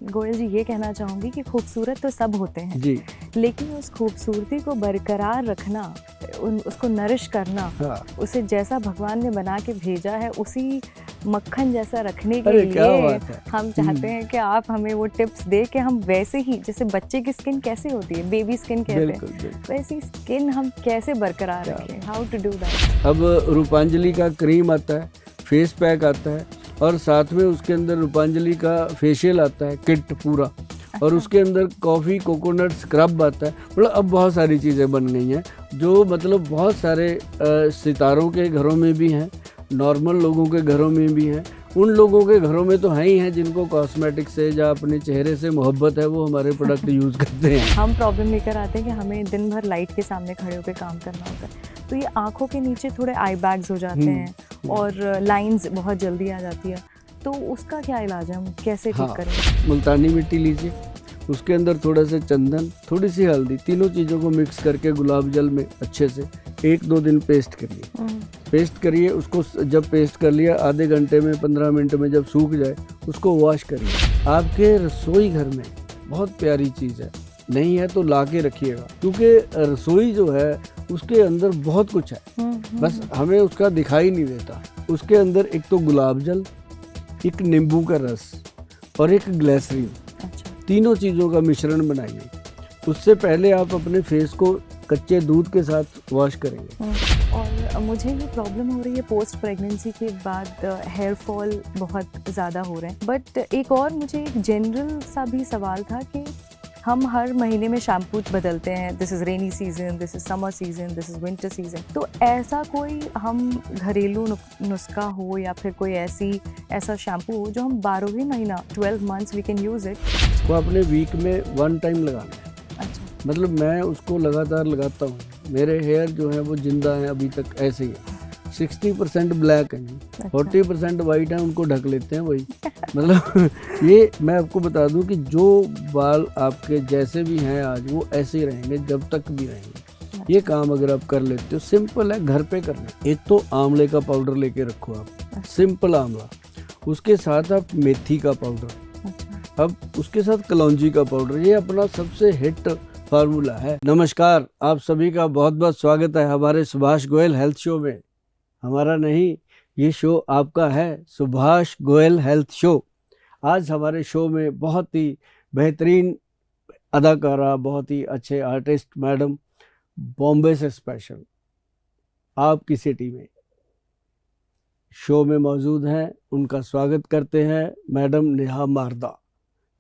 गोयल जी ये कहना चाहूँगी कि खूबसूरत तो सब होते हैं जी। लेकिन उस खूबसूरती को बरकरार रखना, उसको नरिश करना, हाँ। उसे जैसा भगवान ने बना के भेजा है उसी मक्खन जैसा रखने के अरे क्या लिए बात है। हम चाहते हैं कि आप हमें वो टिप्स दे कि हम वैसे ही, जैसे बच्चे की स्किन कैसे होती है, बेबी स्किन कहते हैं, बिल्कुल बिल्कुल। वैसी स्किन हम कैसे बरकरार क्या रखें, हाउ टू डू दैट। अब रूपांजलि का क्रीम आता है, फेस पैक आता है और साथ में उसके अंदर रूपांजलि का फेशियल आता है किट पूरा। और उसके अंदर कॉफ़ी कोकोनट स्क्रब आता है। मतलब अब बहुत सारी चीज़ें बन गई हैं जो मतलब बहुत सारे सितारों के घरों में भी हैं, नॉर्मल लोगों के घरों में भी हैं, उन लोगों के घरों में तो हैं ही हैं जिनको कॉस्मेटिक से या अपने चेहरे से मोहब्बत है, वो हमारे प्रोडक्ट यूज़ करते हैं। हम प्रॉब्लम लेकर आते हैं कि हमें दिन भर लाइट के सामने खड़े होकर काम करना होता है, तो ये आंखों के नीचे थोड़े आई बैग्स हो जाते हैं और लाइंस बहुत जल्दी आ जाती है, तो उसका क्या इलाज है, हम कैसे ठीक करें? मुल्तानी मिट्टी लीजिए, उसके अंदर थोड़ा सा चंदन, थोड़ी सी हल्दी, तीनों चीज़ों को मिक्स करके गुलाब जल में अच्छे से 1-2 दिन पेस्ट करिए। पेस्ट करिए उसको, जब पेस्ट कर लिया आधे घंटे में 15 मिनट में जब सूख जाए उसको वॉश करिए। आपके रसोई घर में बहुत प्यारी चीज़ है, नहीं है तो ला के रखिएगा, क्योंकि रसोई जो है उसके अंदर बहुत कुछ है, बस हमें उसका दिखाई नहीं देता। उसके अंदर एक तो गुलाब जल, एक नींबू का रस और एक ग्लिसरीन, तीनों चीज़ों का मिश्रण बनाइए। उससे पहले आप अपने फेस को कच्चे दूध के साथ वॉश करेंगे। और मुझे ये प्रॉब्लम हो रही है पोस्ट प्रेगनेंसी के बाद, हेयर फॉल बहुत ज़्यादा हो रहे हैं, बट एक और मुझे एक जनरल सा भी सवाल था कि हम हर महीने में शैम्पू बदलते हैं, this is rainy season, this is summer season, this is winter season, तो ऐसा कोई हम घरेलू नुस्खा हो या फिर कोई ऐसा शैम्पू हो जो हम 12 महीना 12 months we can use it? वो अपने वीक में 1 टाइम लगाना है। अच्छा। मतलब मैं उसको लगातार लगाता हूँ, मेरे हेयर जो है वो जिंदा हैं अभी तक ऐसे ही है। 60% ब्लैक हैं, 40% वाइट हैं, उनको ढक लेते हैं वही। मतलब ये मैं आपको बता दूं कि जो बाल आपके जैसे भी हैं आज वो ऐसे ही रहेंगे जब तक भी रहेंगे। ये काम अगर आप कर लेते हो, सिंपल है, घर पे करना। एक तो आंवले का पाउडर लेके रखो आप, सिंपल आंवला, उसके साथ आप मेथी का पाउडर, अब उसके साथ कलौंजी का पाउडर, ये अपना सबसे हिट फार्मूला है। नमस्कार, आप सभी का बहुत बहुत स्वागत है हमारे सुभाष गोयल हेल्थ शो में। हमारा नहीं, ये शो आपका है, सुभाष गोयल हेल्थ शो। आज हमारे शो में बहुत ही बेहतरीन अदाकारा, बहुत ही अच्छे आर्टिस्ट मैडम बॉम्बे से स्पेशल आपकी सिटी में शो में मौजूद हैं। उनका स्वागत करते हैं मैडम नेहा मारदा,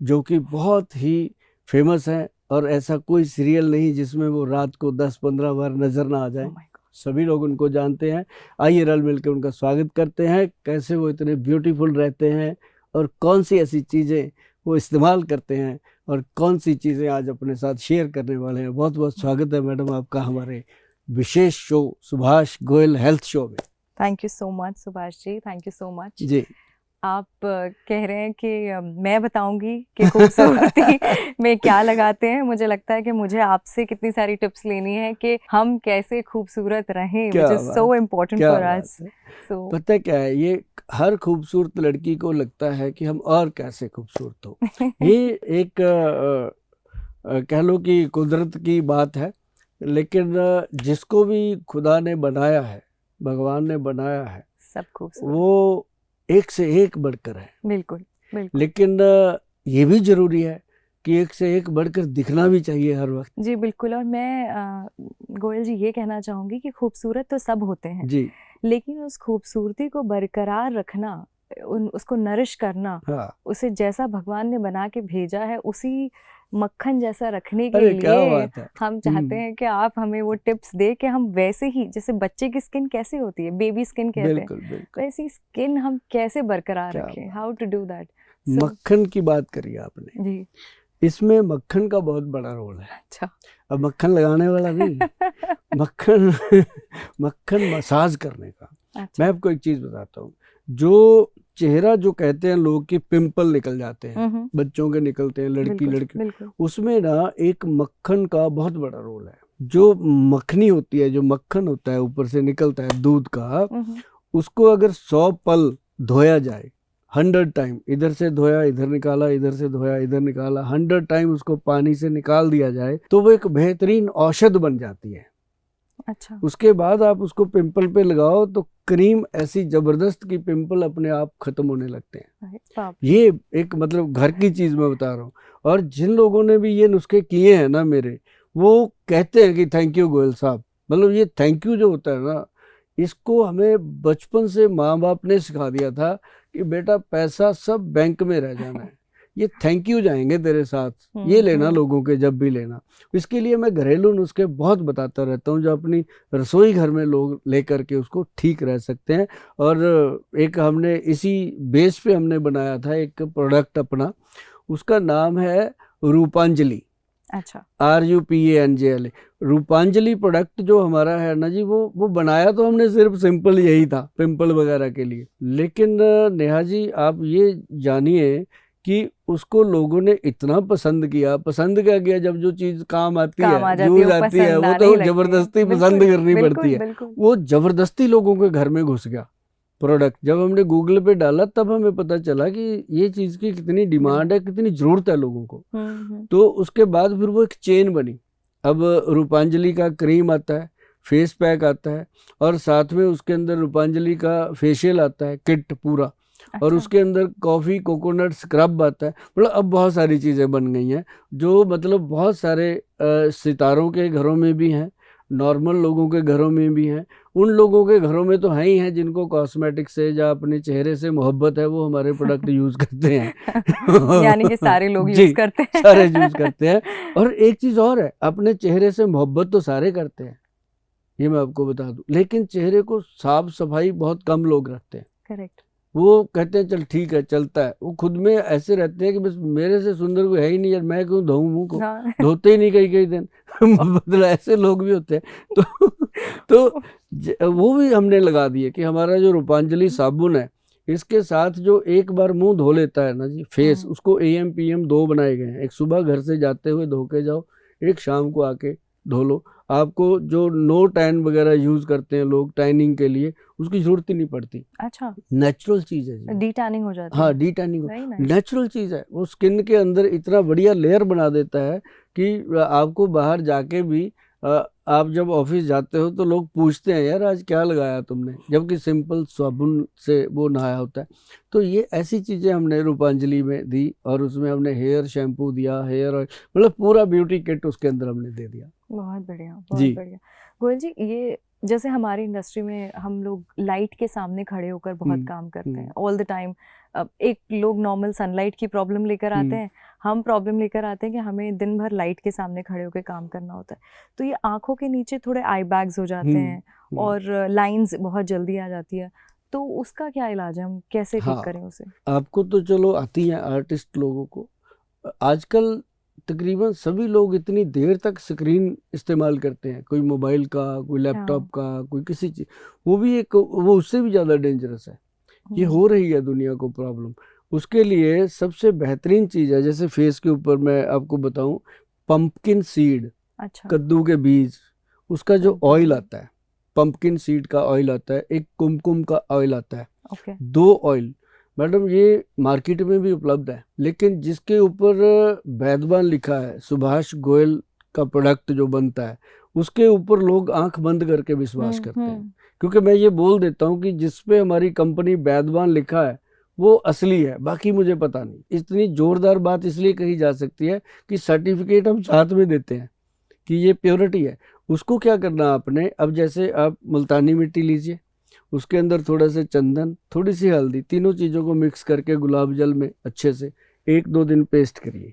जो कि बहुत ही फेमस है और ऐसा कोई सीरियल नहीं जिसमें वो रात को 10-15 बार नजर ना आ जाए। सभी लोग उनको जानते हैं। आइए रल मिलकर उनका स्वागत करते हैं। कैसे वो इतने ब्यूटीफुल रहते हैं और कौन सी ऐसी चीज़ें वो इस्तेमाल करते हैं और कौन सी चीज़ें आज अपने साथ शेयर करने वाले हैं। बहुत बहुत स्वागत है मैडम आपका हमारे विशेष show Subhash Goyal health show में। Thank you so much Subhash ji, thank you so much ji. आप कह रहे हैं कि मैं बताऊंगी कि खूबसूरती में क्या लगाते हैं। मुझे लगता है कि मुझे आपसे कितनी सारी टिप्स लेनी है कि हम कैसे खूबसूरत रहें, which is so important for us. पता है क्या है, ये हर खूबसूरत लड़की को लगता है कि हम और कैसे खूबसूरत हो। ये एक कह लो कि कुदरत की बात है, लेकिन जिसको भी खुदा ने बनाया है, भगवान ने बनाया है, सब खूबसूरत, वो एक से एक बढ़कर है। बिल्कुल बिल्कुल। लेकिन ये भी जरूरी है कि एक से एक बढ़कर दिखना भी चाहिए हर वक्त। जी बिल्कुल। और मैं गोयल जी ये कहना चाहूँगी कि खूबसूरत तो सब होते हैं जी, लेकिन उस खूबसूरती को बरकरार रखना, उसको नरिश करना, उसे जैसा भगवान ने बना के भेजा है उसी मक्खन जैसा रखने के लिए हम चाहते हैं कि आप हमें वो टिप्स दे कि हम वैसे ही, जैसे बच्चे की स्किन कैसे होती है, बेबी स्किन कहते हैं, वैसी स्किन हम कैसे बरकरार रखें, हाउ टू डू दैट। मक्खन की बात करी आपने जी, इसमें मक्खन का बहुत बड़ा रोल है। अच्छा। अब मक्खन लगाने वाला नहीं मक्खन मसाज करने का। अच्छा। मैं आपको एक चीज बताता हूँ, जो चेहरा जो कहते हैं लोग कि पिंपल निकल जाते हैं, बच्चों के निकलते हैं, लड़की उसमें ना एक मक्खन का बहुत बड़ा रोल है। जो मक्खनी होती है, जो मक्खन होता है ऊपर से निकलता है दूध का, उसको अगर 100 पल धोया जाए 100 टाइम, इधर से धोया इधर निकाला, इधर से धोया इधर निकाला, 100 टाइम उसको पानी से निकाल दिया जाए तो वो एक बेहतरीन औषध बन जाती है। अच्छा। उसके बाद आप उसको पिंपल पे लगाओ तो क्रीम ऐसी जबरदस्त की पिंपल अपने आप खत्म होने लगते हैं। ये एक मतलब घर की चीज मैं बता रहा हूँ। और जिन लोगों ने भी ये नुस्खे किए हैं ना मेरे, वो कहते हैं कि थैंक यू गोयल साहब। मतलब ये थैंक यू जो होता है ना, इसको हमें बचपन से माँ बाप ने सिखा दिया था कि बेटा पैसा सब बैंक में रह जाना है, ये थैंक यू जाएंगे तेरे साथ, ये लेना लोगों के जब भी लेना। इसके लिए मैं घरेलू नुस्खे बहुत बताता रहता हूँ जो अपनी रसोई घर में लोग लेकर के उसको ठीक रह सकते हैं। और एक हमने इसी बेस पे हमने बनाया था एक प्रोडक्ट अपना, उसका नाम है रूपांजलि। अच्छा। RUPANJLI। रूपांजलि प्रोडक्ट जो हमारा है ना जी, वो बनाया तो हमने सिर्फ सिंपल यही था पिंपल वगैरह के लिए, लेकिन नेहा जी आप ये जानिए कि उसको लोगों ने इतना पसंद किया। पसंद क्या किया, जब जो चीज काम आती है यूज आती है वो तो जबरदस्ती पसंद करनी पड़ती है। वो जबरदस्ती लोगों के घर में घुस गया प्रोडक्ट। जब हमने गूगल पे डाला तब हमें पता चला कि ये चीज की कितनी डिमांड है, कितनी जरूरत है लोगों को। तो उसके बाद फिर वो एक चेन बनी। अब रूपांजलि का क्रीम आता है, फेस पैक आता है, और साथ में उसके अंदर रूपांजलि का फेशियल आता है किट पूरा। और उसके अंदर कॉफी कोकोनट स्क्रब आता है। मतलब अब बहुत सारी चीजें बन गई हैं जो मतलब बहुत सारे सितारों के घरों में भी हैं, नॉर्मल लोगों के घरों में भी हैं। उन लोगों के घरों में तो है ही हैं जिनको कॉस्मेटिक से या अपने चेहरे से मोहब्बत है, वो हमारे प्रोडक्ट यूज करते हैं। यानी कि सारे लोग जी, यूज करते हैं। सारे यूज करते हैं। और एक चीज और है, अपने चेहरे से मोहब्बत तो सारे करते हैं, ये मैं आपको बता दूं, लेकिन चेहरे को साफ सफाई बहुत कम लोग रखते हैं। करेक्ट। वो कहते हैं चल ठीक है चलता है, वो खुद में ऐसे रहते हैं कि बस मेरे से सुंदर कोई है ही नहीं यार, मैं क्यों धोऊं मुंह को। हाँ। धोते ही नहीं कई कई दिन। मतलब ऐसे लोग भी होते हैं। तो वो भी हमने लगा दिए कि हमारा जो रूपांजलि साबुन है, इसके साथ जो एक बार मुंह धो लेता है ना जी फेस, उसको AM PM 2 बनाए गए हैं। एक सुबह घर से जाते हुए धो के जाओ, एक शाम को आके धो लो। आपको जो नो टैन वगैरह यूज करते हैं लोग टैनिंग के लिए, उसकी जरूरत ही नहीं पड़ती। अच्छा। नेचुरल चीज है जी। डी टैनिंग हो जाती है। हाँ, डी टैनिंग नेचुरल चीज है। वो स्किन के अंदर इतना बढ़िया लेयर बना देता है कि आपको बाहर जाके भी आप जब ऑफिस जाते हो तो लोग पूछते हैं यार आज क्या लगाया तुमने, जबकि सिंपल साबुन से वो नहाया होता है। तो ये ऐसी चीजें हमने रूपांजलि में दी, और उसमें हमने हेयर शैम्पू दिया, हेयर ऑयल, मतलब पूरा ब्यूटी किट उसके अंदर हमने दे दिया। बहुत बढ़िया, बहुत बढ़िया। गोयल जी, ये जैसे हमारी इंडस्ट्री में हम लोग लाइट के सामने खड़े होकर बहुत काम करते हैं ऑल द टाइम। एक लोग नॉर्मल सनलाइट की प्रॉब्लम लेकर आते हैं, हम प्रॉब्लम लेकर आते हैं कि हमें दिन भर लाइट के सामने खड़े होकर काम करना होता है। तो ये आंखों के नीचे थोड़े आई बैग्स हो जाते हैं और लाइंस बहुत जल्दी आ जाती है, तो उसका क्या इलाज है, हम कैसे ठीक करें उसे? आपको तो चलो आती है आर्टिस्ट लोगों को। आजकल तकरीबन सभी लोग इतनी देर तक स्क्रीन इस्तेमाल करते हैं, कोई मोबाइल का, कोई लैपटॉप का, कोई किसी चीज, वो भी एक, वो उससे भी ज़्यादा डेंजरस है। ये हो रही है दुनिया को प्रॉब्लम। उसके लिए सबसे बेहतरीन चीज़ है, जैसे फेस के ऊपर मैं आपको बताऊं, पंपकिन सीड, कद्दू के बीज, उसका जो ऑयल आता है, पंपकिन सीड का ऑयल आता है, एक कुमकुम का ऑयल आता है। 2 ऑयल मैडम ये मार्केट में भी उपलब्ध है, लेकिन जिसके ऊपर वैद्यवान लिखा है, सुभाष गोयल का प्रोडक्ट जो बनता है, उसके ऊपर लोग आंख बंद करके विश्वास करते हैं। क्योंकि मैं ये बोल देता हूँ कि जिसपे हमारी कंपनी वैद्यवान लिखा है वो असली है, बाकी मुझे पता नहीं। इतनी जोरदार बात इसलिए कही जा सकती है कि सर्टिफिकेट हम साथ में देते हैं कि ये प्योरिटी है। उसको क्या करना आपने, अब जैसे आप मुल्तानी मिट्टी लीजिए, उसके अंदर थोड़ा सा चंदन, थोड़ी सी हल्दी, तीनों चीज़ों को मिक्स करके गुलाब जल में अच्छे से 1-2 दिन पेस्ट करिए।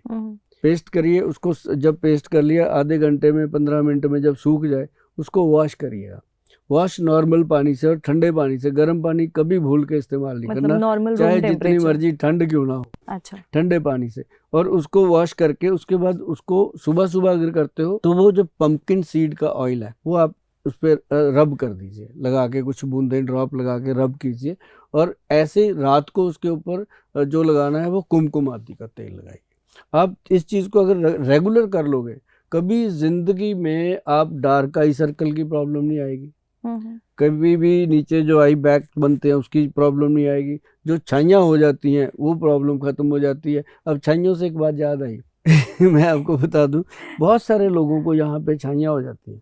पेस्ट करिए उसको, जब पेस्ट कर लिया आधे घंटे में 15 मिनट में जब सूख जाए उसको वॉश करिएगा। वॉश नॉर्मल पानी से और ठंडे पानी से, गर्म पानी कभी भूल के इस्तेमाल नहीं करना, चाहे जितनी मर्जी ठंड क्यों ना हो। अच्छा। ठंडे पानी से, और उसको वॉश करके उसके बाद उसको सुबह सुबह अगर करते हो तो वो जो पंपकिन सीड का ऑयल है वो आप उस पर रब कर दीजिए, लगा के कुछ बूंदे ड्रॉप लगा के रब कीजिए। और ऐसे रात को उसके ऊपर जो लगाना है वो कुमकुम आदि का तेल लगाइए। आप इस चीज़ को अगर रेगुलर कर लोगे, कभी जिंदगी में आप डार्क आई सर्कल की प्रॉब्लम नहीं आएगी, कभी भी नीचे जो आई बैग बनते हैं उसकी प्रॉब्लम नहीं आएगी, जो छाइयाँ हो जाती हैं वो प्रॉब्लम खत्म हो जाती है। अब छाइयों से एक बात याद आई मैं आपको बता दूं, बहुत सारे लोगों को यहाँ पे छाइयाँ हो जाती हैं,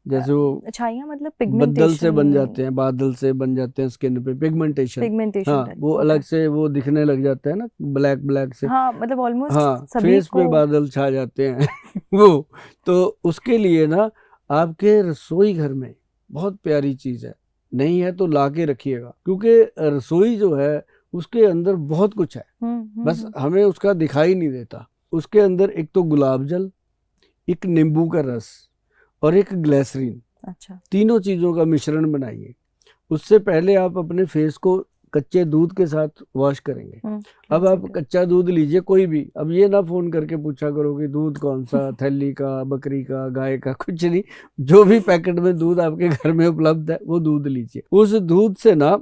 जैसे वो छाइयाँ मतलब बदल से बन पिगमेंटेशन जाते हैं, बादल से बन जाते हैं स्किन पे, पिगमेंटेशन। हाँ, टाइप। वो अलग से वो दिखने लग जाता है ना, ब्लैक ब्लैक से। हाँ मतलब ऑलमोस्ट हाँ, सभी फेस पे को। बादल छा जाते हैं वो तो उसके लिए ना आपके रसोई घर में बहुत प्यारी चीज है, नहीं है तो ला के रखिएगा, क्योंकि रसोई जो है उसके अंदर बहुत कुछ है, बस हमें उसका दिखाई नहीं देता। उसके अंदर एक तो गुलाब जल, एक नींबू का रस और एक ग्लिसरीन, अच्छा। तीनों चीजों का मिश्रण बनाइए। उससे पहले आप अपने फेस को कच्चे दूध के साथ वॉश करेंगे। अब आप कच्चा दूध लीजिए कोई भी, अब ये ना फोन करके पूछा करो कि दूध कौन सा, थैली का, बकरी का, गाय का, कुछ नहीं, जो भी पैकेट में दूध आपके घर में उपलब्ध है वो दूध लीजिए। उस दूध से ना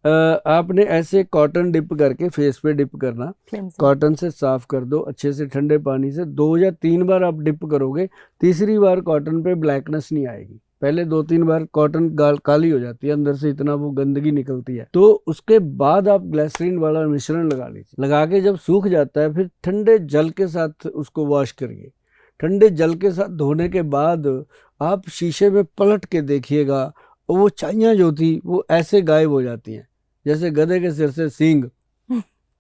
आपने ऐसे कॉटन डिप करके फेस पे डिप करना, कॉटन से साफ कर दो अच्छे से ठंडे पानी से, 2 या 3 बार आप डिप करोगे, तीसरी बार कॉटन पे ब्लैकनेस नहीं आएगी। पहले 2-3 बार कॉटन काली हो जाती है अंदर से, इतना वो गंदगी निकलती है। तो उसके बाद आप ग्लिसरीन वाला मिश्रण लगा लीजिए, लगा के जब सूख जाता है फिर ठंडे जल के साथ उसको वॉश करिए। ठंडे जल के साथ धोने के बाद आप शीशे में पलट के देखिएगा, वो छाइयाँ जो थी वो ऐसे गायब हो जाती हैं, जैसे गधे के सिर से सींग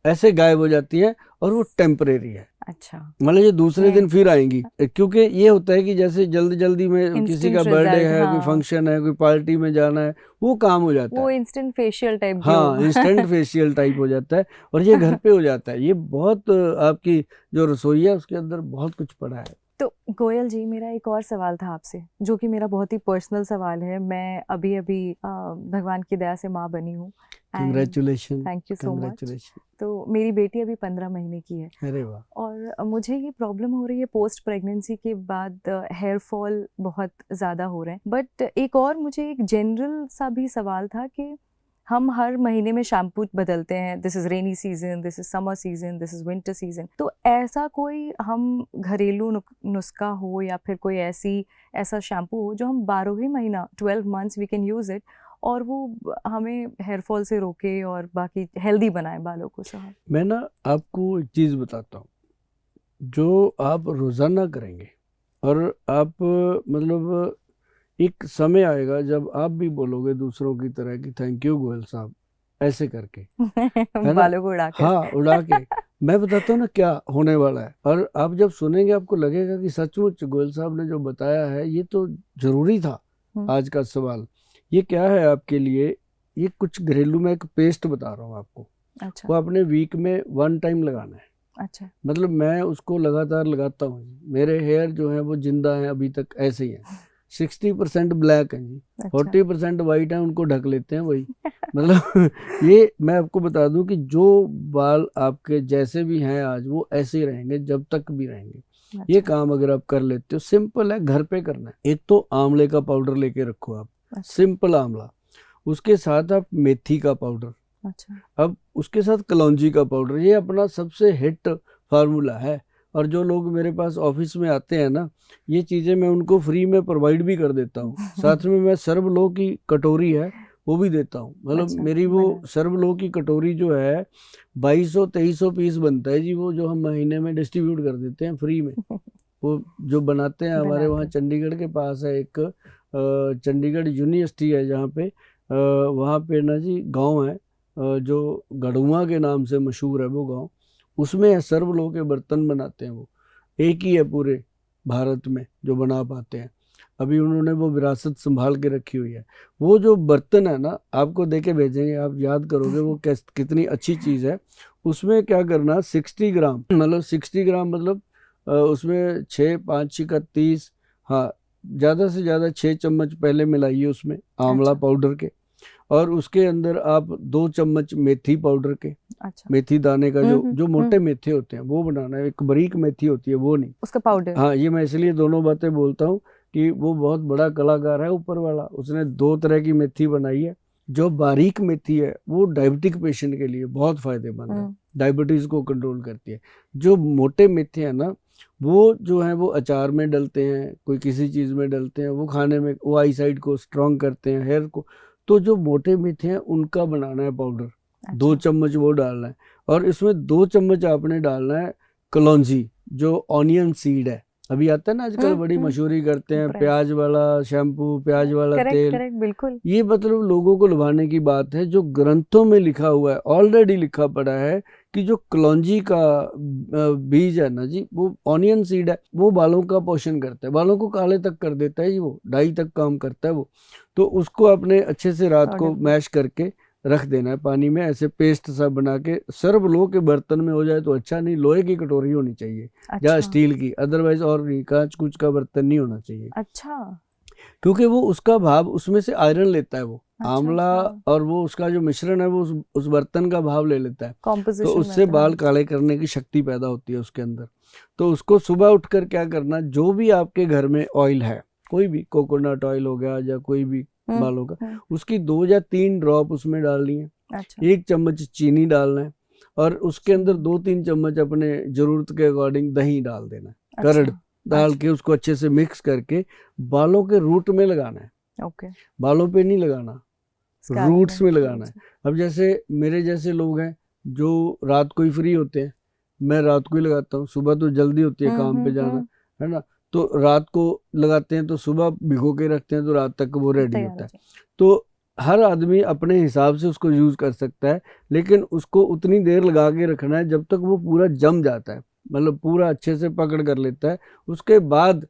ऐसे गायब हो जाती है, और वो टेम्परेरी है। अच्छा, मतलब ये दूसरे दिन फिर आएंगी, क्योंकि ये होता है कि जैसे जल्दी जल्दी में किसी का बर्थडे है, कोई फंक्शन है, कोई पार्टी में जाना है, वो काम हो जाता है, वो इंस्टेंट फेशियल टाइप। हाँ, इंस्टेंट फेशियल टाइप हो जाता है, और ये घर पे हो जाता है। ये बहुत आपकी जो रसोई है उसके अंदर बहुत कुछ पड़ा है। तो गोयल जी, मेरा एक और सवाल था आपसे, जो कि मेरा बहुत ही पर्सनल सवाल है। मैं अभी भगवान की दया से माँ बनी हूँ। Congratulation. Thank you so much. तो मेरी बेटी अभी 15 महीने की है। अरे वाह। और मुझे ये प्रॉब्लम हो रही है पोस्ट प्रेगनेंसी के बाद, हेयर फॉल बहुत ज़्यादा हो रहे हैं। बट एक और मुझे एक जनरल सा भी सवाल था कि हम हर महीने में शैम्पू बदलते हैं, this is rainy season, this is summer season, this is winter season. तो ऐसा कोई हम घरेलू नुस्खा हो या फिर कोई ऐसा शैम्पू हो जो हम 12 ही महीना 12 months we can use it, और वो हमें हेयर फॉल से रोके और बाकी हेल्दी बनाए बालों को। साहब, मैं ना आपको एक चीज़ बताता हूँ, जो आप रोज़ाना करेंगे और आप मतलब एक समय आएगा जब आप भी बोलोगे दूसरों की तरह कि थैंक यू गोयल साहब, ऐसे करके है बालों को उड़ा के। हाँ, उड़ा के मैं बताता हूँ ना क्या होने वाला है, और आप जब सुनेंगे आपको लगेगा कि सचमुच गोयल साहब ने जो बताया है ये तो जरूरी था। आज का सवाल ये क्या है आपके लिए, ये कुछ घरेलू में एक पेस्ट बता रहा हूँ आपको। अच्छा। वो अपने वीक में 1 टाइम लगाना है। अच्छा। मतलब मैं उसको लगातार लगाता हूँ, मेरे हेयर जो है वो जिंदा है अभी तक ऐसे ही है, 60% ब्लैक है जी, 40% वाइट है, उनको ढक लेते हैं वही मतलब ये मैं आपको बता दूं कि जो बाल आपके जैसे भी हैं आज वो ऐसे ही रहेंगे जब तक भी रहेंगे। अच्छा। ये काम अगर आप कर लेते हो, सिंपल है, घर पे करना है। एक तो आंवले का पाउडर लेके रखो आप। अच्छा। सिंपल आंवला, उसके साथ आप मेथी का पाउडर। अच्छा। अब उसके साथ कलौंजी का पाउडर, ये अपना सबसे हिट फार्मूला है। और जो लोग मेरे पास ऑफिस में आते हैं ना, ये चीज़ें मैं उनको फ्री में प्रोवाइड भी कर देता हूँ। साथ में मैं सर्वलो की कटोरी है वो भी देता हूँ। मतलब अच्छा, मेरी वो सर्वलो की कटोरी जो है 2200-2300 पीस बनता है जी, वो जो हम महीने में डिस्ट्रीब्यूट कर देते हैं फ्री में। वो जो बनाते हैं हमारे वहाँ चंडीगढ़ के पास है एक चंडीगढ़ यूनिवर्सिटी है जहाँ पे, वहाँ पे ना जी गांव है जो गढ़ुआ के नाम से मशहूर है वो गांव, उसमें सर्वलो के बर्तन बनाते हैं। वो एक ही है पूरे भारत में जो बना पाते हैं। अभी उन्होंने वो विरासत संभाल के रखी हुई है। वो जो बर्तन है ना, आपको देके भेजेंगे, आप याद करोगे वो कितनी अच्छी चीज़ है। उसमें क्या करना, 60 ग्राम मतलब 60 ग्राम मतलब उसमें 6-5 का 30, हाँ ज़्यादा से ज़्यादा 6 चम्मच पहले मिलाइए उसमें आंवला अच्छा। पाउडर के, और उसके अंदर आप 2 चम्मच मेथी पाउडर के। अच्छा। मेथी दाने का जो मोटे मेथे होते हैं वो बनाना है, एक बारीक मेथी होती है वो नहीं, उसका पाउडर। हाँ, ये मैं इसलिए दोनों बातें बोलता हूँ कि वो बहुत बड़ा कलाकार है ऊपर वाला, उसने 2 तरह की मेथी बनाई है। जो बारीक मेथी है वो डायबिटिक पेशेंट के लिए बहुत फायदेमंद है, डायबिटीज को कंट्रोल करती है। जो मोटे मेथे हैं ना, वो जो है वो अचार में डलते हैं, कोई किसी चीज़ में डलते हैं, वो खाने में वो आई साइड को स्ट्रॉन्ग करते हैं, हेयर को। तो जो मोटे मीठे हैं उनका बनाना है पाउडर, 2 चम्मच वो डालना है। और इसमें 2 चम्मच आपने डालना है कलौंजी, जो ऑनियन सीड है, अभी आता है ना आजकल, बड़ी मशहूरी करते हैं, प्याज वाला शैम्पू, प्याज वाला तेल। करेक्ट, बिल्कुल। ये मतलब लोगों को लुभाने की बात है। जो ग्रंथों में लिखा हुआ है, ऑलरेडी लिखा पड़ा है कि जो कलौंजी का बीज है ना जी, वो ऑनियन सीड है, वो बालों का पोषण करता है, बालों को काले तक कर देता है, वो डाई तक काम करता है वो। तो उसको अपने अच्छे से रात को मैश करके रख देना है पानी में, ऐसे पेस्ट सा बना के सर्व लो के बर्तन में हो जाए तो अच्छा, नहीं लोहे की कटोरी होनी चाहिए या स्टील की, अदरवाइज और नहीं, कांच कुछ का बर्तन नहीं होना चाहिए। अच्छा, क्योंकि वो उसका भाव उसमें से आयरन लेता है वो आंवला, और वो उसका जो मिश्रण है वो उस बर्तन का भाव ले लेता है, तो उससे बाल काले करने की शक्ति पैदा होती है उसके अंदर। तो उसको सुबह उठकर क्या करना, जो भी आपके घर में ऑयल है, कोई भी कोकोनट ऑयल हो गया या कोई भी बालों का, उसकी 2 या 3 ड्रॉप उसमें डालनी है। 1 चम्मच चीनी डालना है, और उसके अंदर 2-3 चम्मच अपने जरूरत के अकॉर्डिंग दही डाल देना है, करड़ डाल के उसको अच्छे से मिक्स करके बालों के रूट में लगाना है। बालों पे नहीं लगाना, रूट्स में लगाना है। अब जैसे मेरे जैसे लोग हैं जो रात को ही फ्री होते हैं, मैं रात को ही लगाता हूँ, सुबह तो जल्दी होती है काम पे जाना, है ना, तो रात को लगाते हैं, तो सुबह भिगो के रखते हैं तो रात तक वो रेडी होता है। तो हर आदमी अपने हिसाब से उसको यूज कर सकता है, लेकिन उसको उतनी देर लगा के रखना है जब तक वो पूरा जम जाता है, मतलब पूरा अच्छे से पकड़ कर लेता है। उसके बाद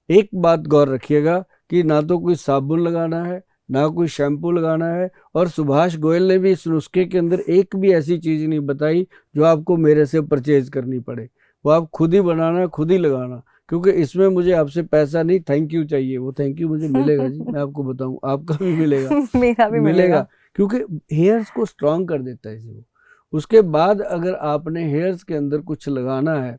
एक बात गौर रखिएगा कि ना तो कोई साबुन लगाना है, ना कोई शैम्पू लगाना है, और सुभाष गोयल ने भी इस नुस्खे के अंदर एक भी ऐसी चीज नहीं बताई जो आपको मेरे से परचेज करनी पड़े। वो आप खुद ही बनाना, खुद ही लगाना, क्योंकि इसमें मुझे आपसे पैसा नहीं, थैंक यू चाहिए। वो थैंक यू मुझे मिलेगा जी, मैं आपको बताऊं, आपका भी मिलेगा मेरा भी मिलेगा, क्योंकि हेयर्स को स्ट्रांग कर देता है वो। उसके बाद अगर आपने हेयर्स के अंदर कुछ लगाना है,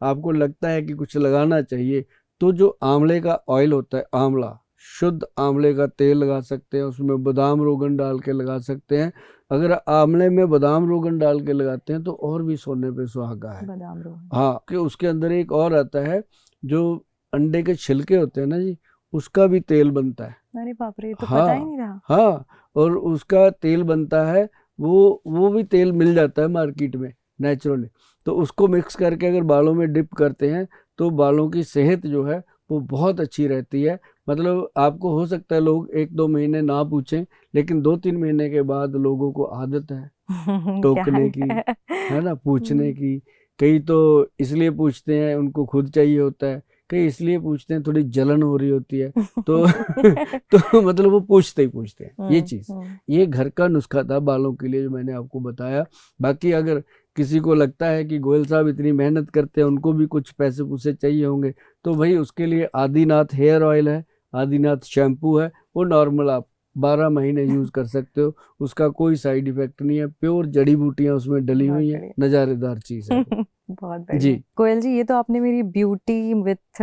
आपको लगता है कि कुछ लगाना चाहिए, तो जो आंवले का ऑयल होता है, आंवला, शुद्ध आंवले का तेल लगा सकते हैं, उसमें बादाम रोगन डाल के लगा सकते हैं। अगर आंवले में बादाम रोगन डाल के लगाते हैं तो और भी सोने पे सुहागा है बादाम रोगन। हाँ, कि उसके अंदर एक और आता है, जो अंडे के छिलके होते हैं ना जी, उसका भी तेल बनता है। अरे बाप रे, तो पता ही नहीं रहा। हाँ, और उसका तेल बनता है, वो भी तेल मिल जाता है मार्केट में नेचुरली। तो उसको मिक्स करके अगर बालों में डिप करते हैं तो बालों की सेहत जो है वो बहुत अच्छी रहती है। मतलब आपको हो सकता है लोग 1-2 महीने ना पूछें, लेकिन 2-3 महीने के बाद लोगों को आदत है टोकने की, है ना, पूछने की। कई तो इसलिए पूछते हैं उनको खुद चाहिए होता है, कई इसलिए पूछते हैं थोड़ी जलन हो रही होती है, तो तो मतलब वो पूछते ही पूछते हैं। ये चीज, ये घर का नुस्खा था बालों के लिए जो मैंने आपको बताया। बाकी अगर किसी को लगता है कि गोयल साहब इतनी मेहनत करते हैं, उनको भी कुछ पैसे पूसे चाहिए होंगे, तो भाई उसके लिए आदिनाथ हेयर ऑयल है, आदिनाथ शैम्पू है, वो नॉर्मल आप 12 महीने यूज कर सकते हो, उसका कोई साइड इफेक्ट नहीं है, प्योर जड़ी बूटियां उसमें डली हुई हैं, नजारेदार चीज है। बहुत बढ़िया जी। गोयल जी, ये तो आपने मेरी ब्यूटी विथ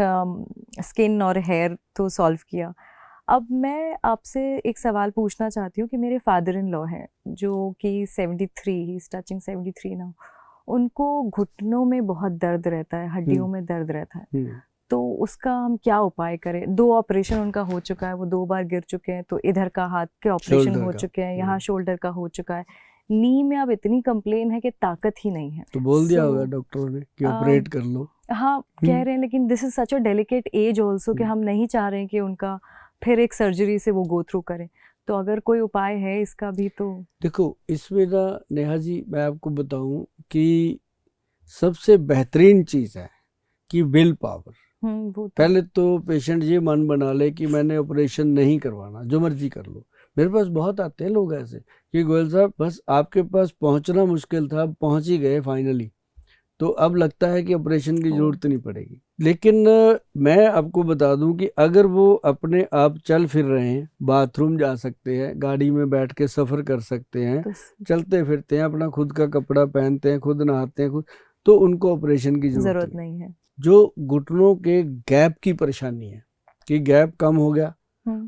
स्किन और हेयर तो सॉल्व किया। अब मैं आपसे एक सवाल पूछना चाहती हूँ कि मेरे फादर इन लॉ हैं जो कि 73, ही इज टचिंग 73 नाउ। उनको घुटनों में बहुत दर्द रहता है, हड्डियों में दर्द रहता है, तो उसका हम क्या उपाय करें? 2 ऑपरेशन उनका हो चुका है, वो 2 बार गिर चुके हैं, तो इधर का हाथ के ऑपरेशन हो चुके हैं, यहाँ शोल्डर का हो चुका है, नी में अब इतनी कंप्लेन है कि ताकत ही नहीं है। तो बोल दिया होगा डॉक्टरों ने कि ऑपरेट कर लो। हाँ, कह रहे हैं, लेकिन this is such a delicate edge also कि हम नहीं चाह रहे हैं कि उनका फिर एक सर्जरी से वो गो थ्रू करें। तो अगर कोई उपाय है इसका भी तो। देखो, इसमें ना नेहा जी, मैं आपको बताऊं कि सबसे बेहतरीन चीज है कि विल पावर। पहले तो पेशेंट ये मन बना ले कि मैंने ऑपरेशन नहीं करवाना, जो मर्जी कर लो। मेरे पास बहुत आते हैं लोग ऐसे कि गोयल साहब बस आपके पास पहुंचना मुश्किल था, पहुंच ही गए फाइनली, तो अब लगता है कि ऑपरेशन की जरूरत नहीं पड़ेगी। लेकिन मैं आपको बता दूं कि अगर वो अपने आप चल फिर रहे हैं, बाथरूम जा सकते हैं, गाड़ी में बैठ के सफर कर सकते हैं, चलते फिरते हैं, अपना खुद का कपड़ा पहनते हैं, खुद नहाते हैं खुद, तो उनको ऑपरेशन की जरूरत नहीं है। जो घुटनों के गैप की परेशानी है कि गैप कम हो गया,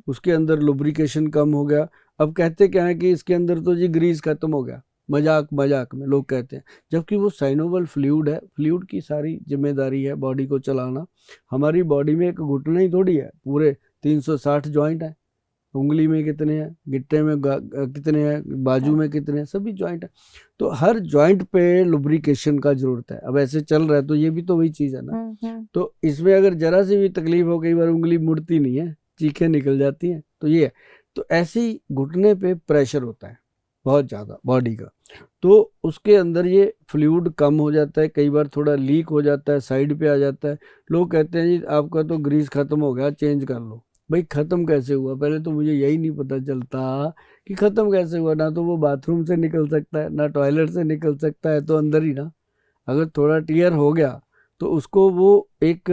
उसके अंदर लुब्रिकेशन कम हो गया। अब कहते क्या है कि इसके अंदर तो जी ग्रीस खत्म हो गया, मजाक मजाक में लोग कहते हैं, जबकि वो साइनोवल फ्लूइड है। फ्लूइड की सारी जिम्मेदारी है बॉडी को चलाना। हमारी बॉडी में एक घुटना ही थोड़ी है, पूरे 360 जॉइंट है। उंगली में कितने हैं, गिट्टे में कितने हैं, बाजू में कितने हैं, सभी जॉइंट है। तो हर जॉइंट पे लुब्रिकेशन का जरूरत है। अब ऐसे चल रहा है तो ये भी तो वही चीज़ है ना। तो इसमें अगर जरा सी भी तकलीफ हो, कई बार उंगली मुड़ती नहीं है, चीखें निकल जाती हैं, तो ये है। तो ऐसे ही घुटने पे प्रेशर होता है बहुत ज़्यादा बॉडी का, तो उसके अंदर ये फ्लूइड कम हो जाता है, कई बार थोड़ा लीक हो जाता है, साइड पे आ जाता है। लोग कहते हैं जी आपका तो ग्रीस खत्म हो गया, चेंज कर लो। भाई ख़त्म कैसे हुआ? पहले तो मुझे यही नहीं पता चलता कि ख़त्म कैसे हुआ। ना तो वो बाथरूम से निकल सकता है, ना टॉयलेट से निकल सकता है, तो अंदर ही ना। अगर थोड़ा टीयर हो गया तो उसको वो एक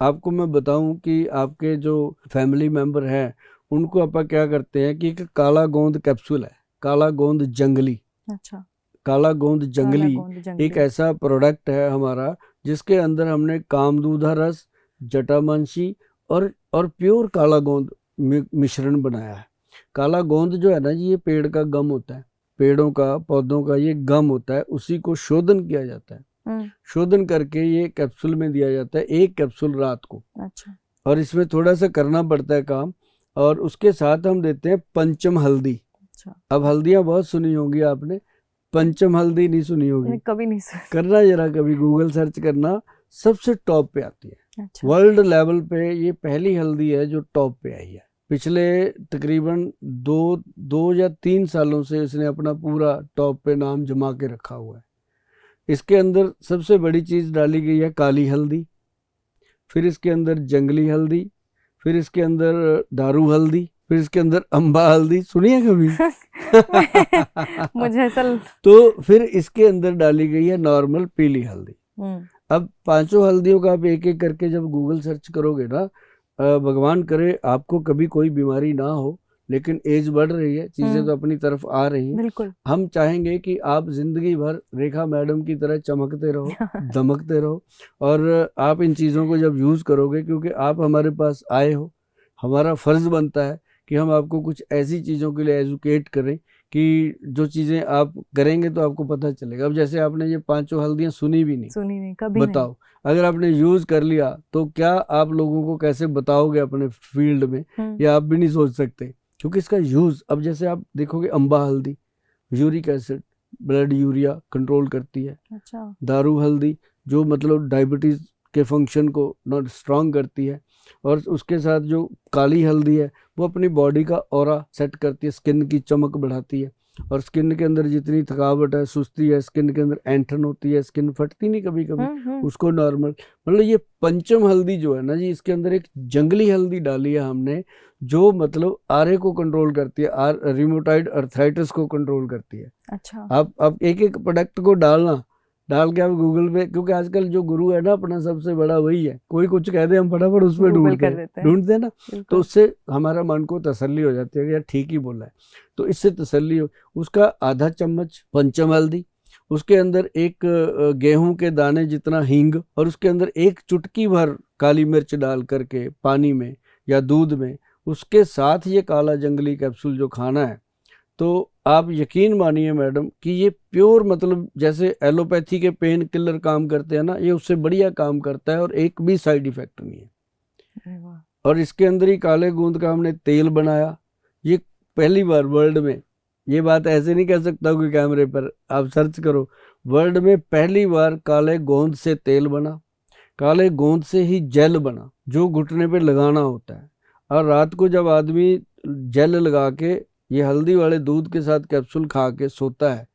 आपको मैं बताऊं कि आपके जो फैमिली मेम्बर हैं उनको आप क्या करते हैं कि एक काला गोंद कैप्सूल है, काला गोंद जंगली। अच्छा, काला गोंद जंगली जंगली एक ऐसा प्रोडक्ट है हमारा जिसके अंदर हमने कामदूधा रस, जटामांसी और प्योर काला गोंद मिश्रण बनाया है। काला गोंद जो है ना जी, ये पेड़ का गम होता है, पेड़ों का पौधों का ये गम होता है, उसी को शोधन किया जाता है। शोधन करके ये कैप्सूल में दिया जाता है, एक कैप्सूल रात को। अच्छा, और इसमें थोड़ा सा करना पड़ता है काम, और उसके साथ हम देते हैं पंचम हल्दी। अच्छा, अब हल्दियां बहुत सुनी होंगी आपने, पंचम हल्दी नहीं सुनी होगी। कभी नहीं सुना। करना जरा, कभी गूगल सर्च करना, सबसे टॉप पे आती है। अच्छा, वर्ल्ड लेवल पे ये पहली हल्दी है जो टॉप पे आई है। पिछले तकरीबन 2 या 3 सालों से इसने अपना पूरा टॉप पे नाम जमा के रखा हुआ है। इसके अंदर सबसे बड़ी चीज़ डाली गई है काली हल्दी, फिर इसके अंदर जंगली हल्दी, फिर इसके अंदर दारू हल्दी, फिर इसके अंदर अम्बा हल्दी। सुनिए कभी? मुझे ऐसा तो फिर इसके अंदर डाली गई है नॉर्मल पीली हल्दी। अब 5 हल्दियों का आप एक एक करके जब गूगल सर्च करोगे ना, भगवान करे आपको कभी कोई बीमारी ना हो, लेकिन एज बढ़ रही है, चीज़ें तो अपनी तरफ आ रही हैं। बिल्कुल। हम चाहेंगे कि आप जिंदगी भर रेखा मैडम की तरह चमकते रहो, दमकते रहो, और आप इन चीज़ों को जब यूज़ करोगे, क्योंकि आप हमारे पास आए हो, हमारा फ़र्ज़ बनता है कि हम आपको कुछ ऐसी चीज़ों के लिए एजुकेट करें कि जो चीज़ें आप करेंगे तो आपको पता चलेगा। अब जैसे आपने ये 5 हल्दियाँ सुनी नहीं, कभी बताओ नहीं। अगर आपने यूज़ कर लिया तो क्या आप लोगों को कैसे बताओगे अपने फील्ड में, या आप भी नहीं सोच सकते, क्योंकि इसका यूज़। अब जैसे आप देखोगे अम्बा हल्दी uric acid, blood urea control करती है। अच्छा। दारू हल्दी जो मतलब डायबिटीज़ के फंक्शन को नॉट स्ट्रॉन्ग करती है। और उसके साथ जो काली हल्दी है वो अपनी बॉडी का ऑरा सेट करती है, स्किन की चमक बढ़ाती है। और स्किन के अंदर जितनी थकावट है, सुस्ती है, स्किन के अंदर ऐंठन होती है, स्किन फटती नहीं कभी कभी, उसको नॉर्मल। मतलब ये पंचम हल्दी जो है ना जी, इसके अंदर एक जंगली हल्दी डाली है हमने, जो मतलब आरे को कंट्रोल करती है, रिमोटाइड अर्थराइटिस को कंट्रोल करती है। अच्छा। आप एक एक प्रोडक्ट को डाल के आप गूगल पे, क्योंकि आजकल जो गुरु है ना अपना सबसे बड़ा वही है, कोई कुछ कह दे हम फटाफट उस पर ढूंढते हैं ना, तो उससे हमारा मन को तसल्ली हो जाती है कि यार ठीक ही बोला है। तो इससे तसल्ली हो। उसका आधा चम्मच पंचम हल्दी, उसके अंदर एक गेहूं के दाने जितना हींग, और उसके अंदर एक चुटकी भर काली मिर्च डाल करके पानी में या दूध में, उसके साथ ये काला जंगली कैप्सूल जो खाना है, तो आप यकीन मानिए मैडम कि ये प्योर, मतलब जैसे एलोपैथी के पेन किलर काम करते हैं ना, ये उससे बढ़िया काम करता है, और एक भी साइड इफेक्ट नहीं है। और इसके अंदर ही काले गोंद का हमने तेल बनाया। ये पहली बार वर्ल्ड में, ये बात ऐसे नहीं कह सकता कोई कैमरे पर, आप सर्च करो, वर्ल्ड में पहली बार काले गोंद से तेल बना, काले गोंद से ही जेल बना जो घुटने पे लगाना होता है। और रात को जब आदमी जेल लगा के ये हल्दी वाले दूध के साथ कैप्सूल खा के सोता है,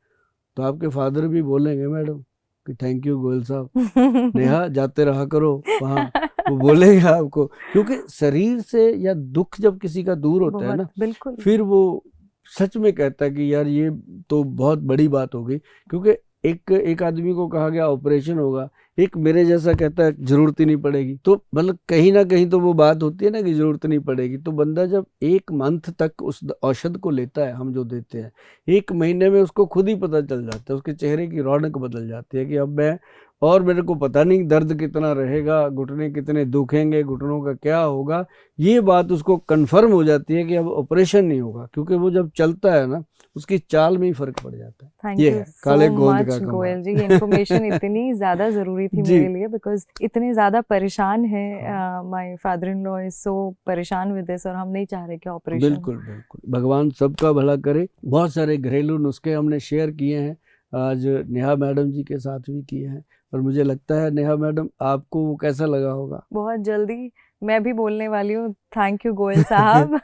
तो आपके फादर भी बोलेंगे मैडम कि थैंक यू गोयल साहब, नेहा जाते रहा करो वहाँ, वो बोलेंगे आपको। क्योंकि शरीर से या दुख जब किसी का दूर होता है ना, बिल्कुल, फिर वो सच में कहता है कि यार ये तो बहुत बड़ी बात हो गई। क्योंकि एक आदमी को कहा गया ऑपरेशन होगा, एक मेरे जैसा कहता है जरूरत ही नहीं पड़ेगी। तो मतलब कहीं ना कहीं तो वो बात होती है ना कि जरूरत नहीं पड़ेगी। तो बंदा जब 1 मंथ तक उस औषध को लेता है, हम जो देते हैं, 1 महीने में उसको खुद ही पता चल जाता है, उसके चेहरे की रौनक बदल जाती है कि अब मैं और मेरे को पता नहीं दर्द कितना रहेगा, घुटने कितने दुखेंगे, घुटनों का क्या होगा, ये बात उसको कंफर्म हो जाती है कि अब ऑपरेशन नहीं होगा, क्योंकि वो जब चलता है ना उसकी चाल में ही फर्क पड़ जाता है। थैंक ये यू है काले सो गोंद का मच कमाल। गोयल जी, ये इन्फॉर्मेशन इतनी ज़्यादा ज़रूरी थी जी। मेरे लिए, बिकॉज इतने ज़्यादा परेशान है, my father in law is so परेशान विद दिस, और हम नहीं चाह रहे कि ऑपरेशन। बिल्कुल बिल्कुल, भगवान सबका भला करे। बहुत सारे घरेलू नुस्खे हमने शेयर किए हैं, आज नेहा मैडम जी के साथ भी किए हैं, और मुझे लगता है नेहा मैडम आपको वो कैसा लगा होगा। बहुत जल्दी मैं भी बोलने वाली हूँ। थैंक यू गोयल साहब।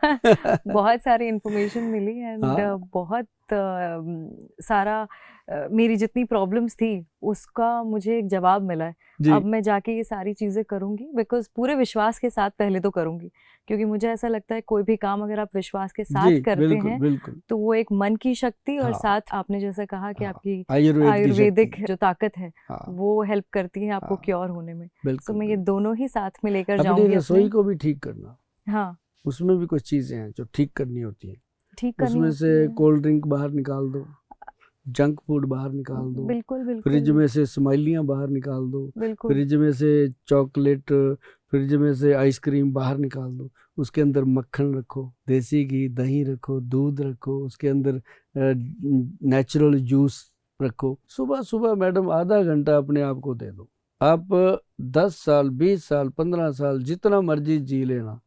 बहुत सारी इन्फॉर्मेशन मिली एंड हाँ। बहुत सारा मेरी जितनी प्रॉब्लम्स थी उसका मुझे एक जवाब मिला है। जी अब मैं जाके ये सारी चीज़ें करूँगी, बिकॉज पूरे विश्वास के साथ पहले तो करूँगी, क्योंकि मुझे ऐसा लगता है कोई भी काम अगर आप विश्वास के साथ जी, करते बिल्कुल हैं बिल्कुल। तो वो एक मन की शक्ति, और हाँ साथ आपने जैसा कहा कि हाँ, आपकी आयुर्वेद की आयुर्वेदिक शक्ति। जो ताकत है हाँ वो हेल्प करती है आपको हाँ, क्योर होने में। तो बिल्कुल मैं ये बिल्कुल। दोनों ही साथ में लेकर अपनी जाऊंगी रसोई अपने। को भी ठीक करना, हाँ, उसमें भी कुछ चीजें हैं जो ठीक करनी होती हैं। ठीक करनी उसमें होती से है। कोल्ड ड्रिंक बाहर निकाल दो, जंक फूड बाहर निकाल दो, बिल्कुल फ्रिज बिल्कुल में से स्माइलियाँ बाहर निकाल दो, बिल्कुल। फ्रिज में से चॉकलेट, फ्रिज में से आइसक्रीम बाहर निकाल दो, उसके अंदर मक्खन रखो, देसी घी, दही रखो, दूध रखो, उसके अंदर नेचुरल जूस रखो। सुबह सुबह मैडम आधा घंटा अपने आप को दे दो। आप 10 साल, 20 साल, 15 साल जितना मर्जी जी लेना,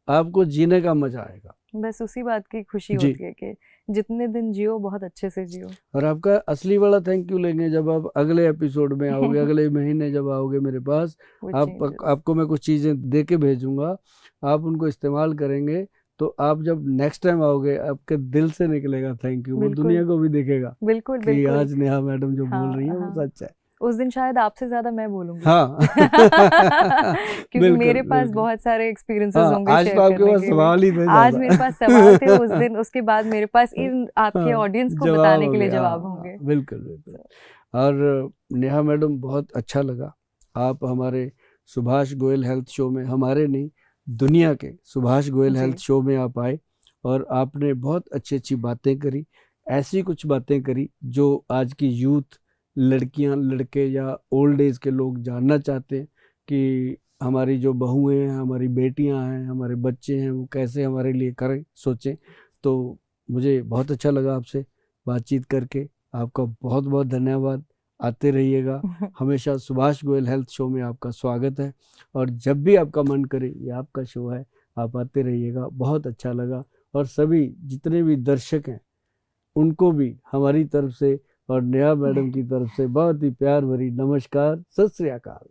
आपको जीने का मजा आएगा। बस उसी बात की खुशी जी। होती है कि जितने दिन जियो बहुत अच्छे से जियो। और आपका असली वाला थैंक यू लेंगे जब आप अगले एपिसोड में आओगे, अगले महीने जब आओगे मेरे पास। वो आपको चेंजेस। मैं कुछ चीज़ें दे के भेजूंगा, आप उनको इस्तेमाल करेंगे, तो आप जब नेक्स्ट टाइम आओगे आपके दिल से निकलेगा थैंक यू, वो बिल्कुल दुनिया को भी दिखेगा बिल्कुल कि बिल्कुल। आज नेहा मैडम जो बोल रही है हाँ वो हाँ, सच है। उस दिन शायद आपसे ज्यादा मैं बोलूंगी। हाँ क्योंकि बिल्कुल मेरे पास बिल्कुल। बहुत सारे एक्सपीरियंसेस हाँ, होंगे आज शेयर तो आपके करने पास के लिए। सवाल ही थे आज मेरे पास सवाल थे उस ज़्यादा। दिन, उसके बाद मेरे पास इन आपके हाँ, ऑडियंस को जवाब बताने हो के लिए गया। जवाब हाँ होंगे। बिल्कुल बिल्कुल। और नेहा मैडम बहुत अच्छा लगा, आप हमारे सुभाष गोयल हेल्थ शो में, हमारे नहीं दुनिया के सुभाष गोयल जी हेल्थ शो में आप आए, और आपने बहुत अच्छी अच्छी बातें करी, ऐसी कुछ बातें करी जो आज की यूथ, लड़कियां, लड़के या ओल्ड एज के लोग जानना चाहते हैं कि हमारी जो बहुएं हैं, हमारी बेटियां हैं, हमारे बच्चे हैं, वो कैसे हमारे लिए करें, सोचें। तो मुझे बहुत अच्छा लगा आपसे बातचीत करके। आपका बहुत बहुत धन्यवाद। आते रहिएगा, हमेशा सुभाष गोयल हेल्थ शो में आपका स्वागत है, और जब भी आपका मन करे, ये आपका शो है, आप आते रहिएगा। बहुत अच्छा लगा, और सभी जितने भी दर्शक हैं उनको भी हमारी तरफ से और नेहा मैडम की तरफ से बहुत ही प्यार भरी नमस्कार, सत श्री अकाल।